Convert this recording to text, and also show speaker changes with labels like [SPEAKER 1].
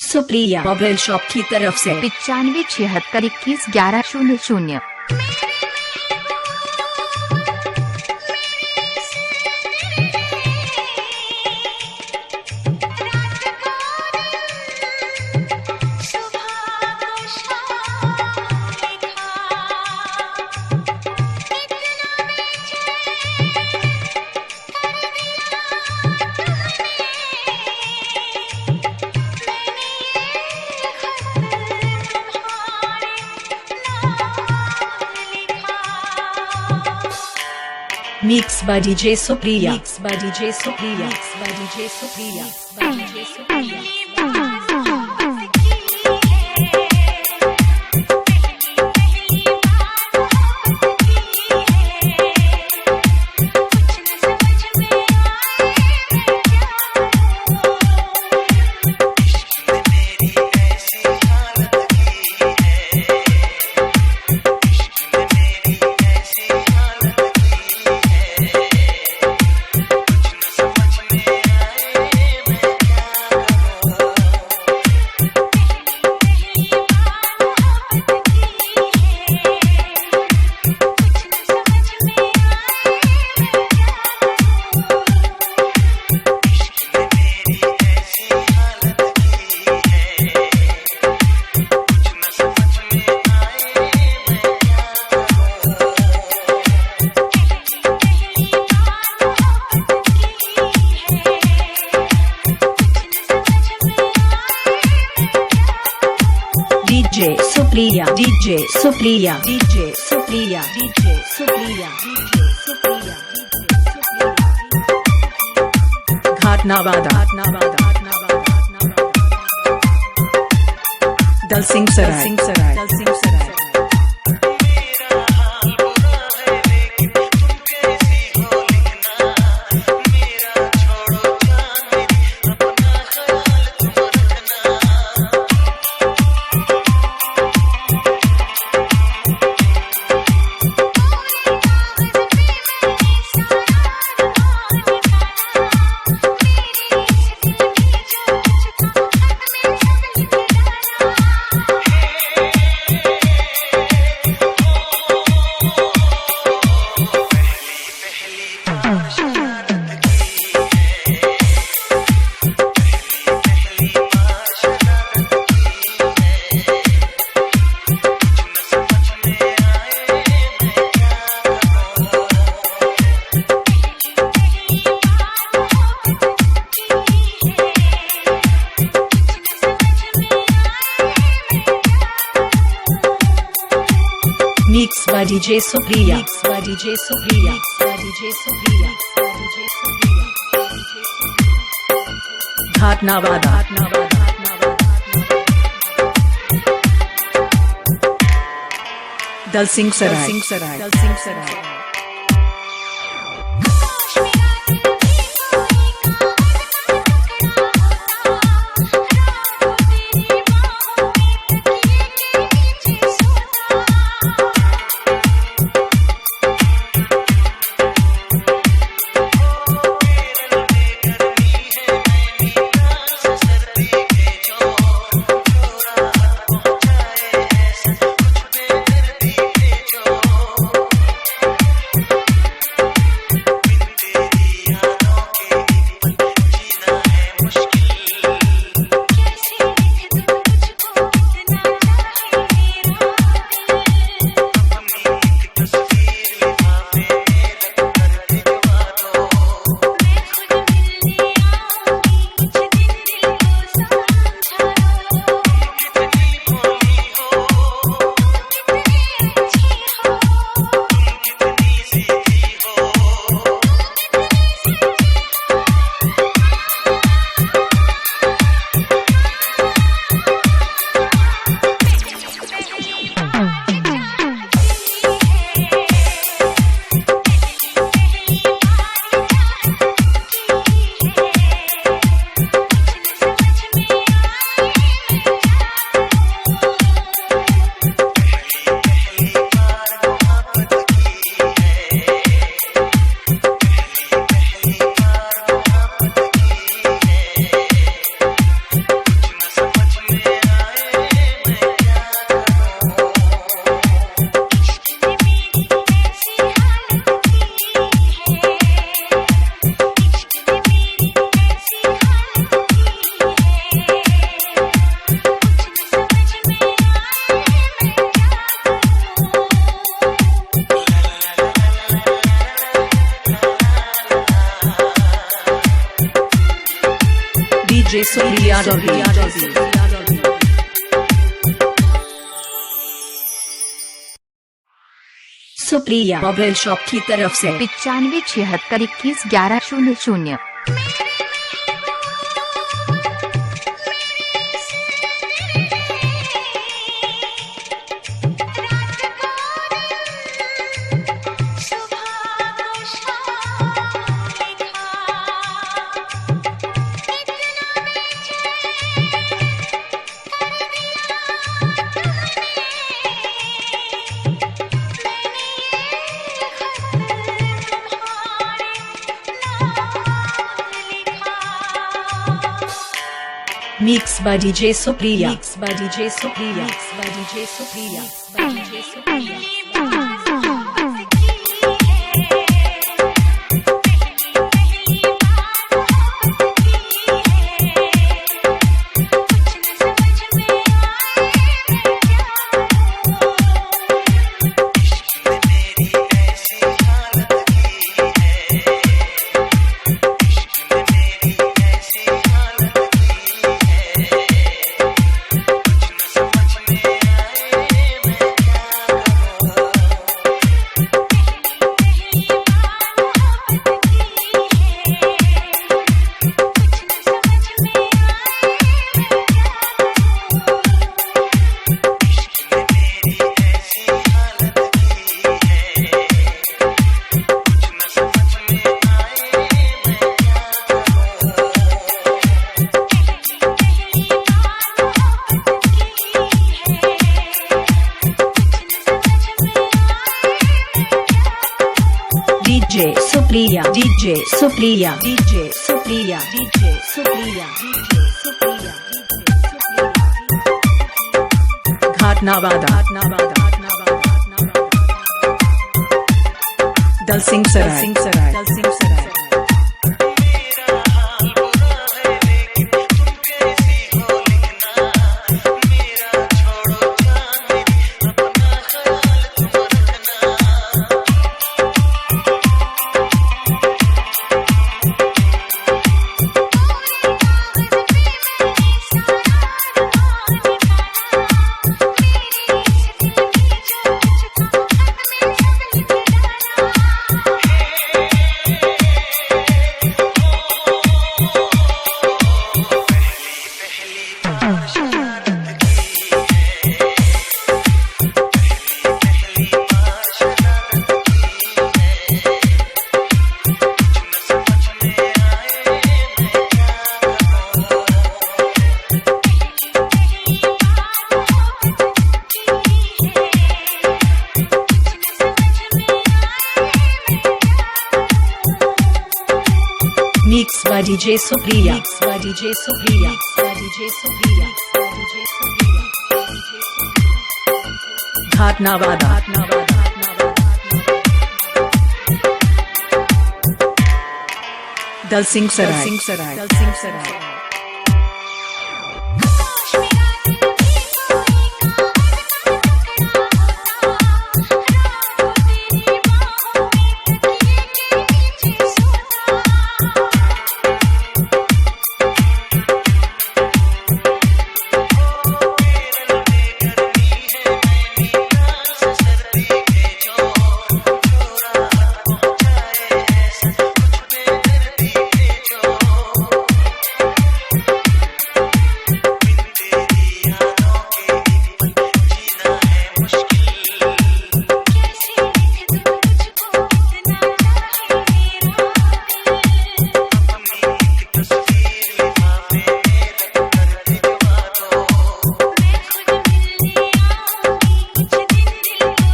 [SPEAKER 1] Supriya mobile shop की तरफ से
[SPEAKER 2] 9576211100।
[SPEAKER 1] Mix by DJ Supriya, mix by DJ Supriya, mix by DJ Supriya, by DJ Supriya. DJ Supriya, DJ Supriya, DJ Supriya, DJ Supriya, DJ Supriya. Ghat Nawada, Dal Singh Sarai, Dal Singh Sarai. Mix by DJ Supriya, mix by DJ Supriya, mix by DJ Supriya, DJ Supriya. Ghat Nawada, Dal Singh Sarai, Dal Singh Sarai. Supriya Supriya mobile shop की तरफ से
[SPEAKER 2] 9576211100।
[SPEAKER 1] Mixed by DJ Supriya. Mixed by DJ Supriya. Mixed by DJ Supriya. Mixed by DJ Supriya. DJ Supriya, DJ Supriya, DJ Supriya, DJ Supriya, DJ Supriya, Ghatnawada, Dalsingsarai, Dalsingsarai. Mixed by DJ Supriya. Mixed by DJ Supriya. Mixed by DJ Supriya. DJ Supriya. Ghatnawada. Dalsingsarai.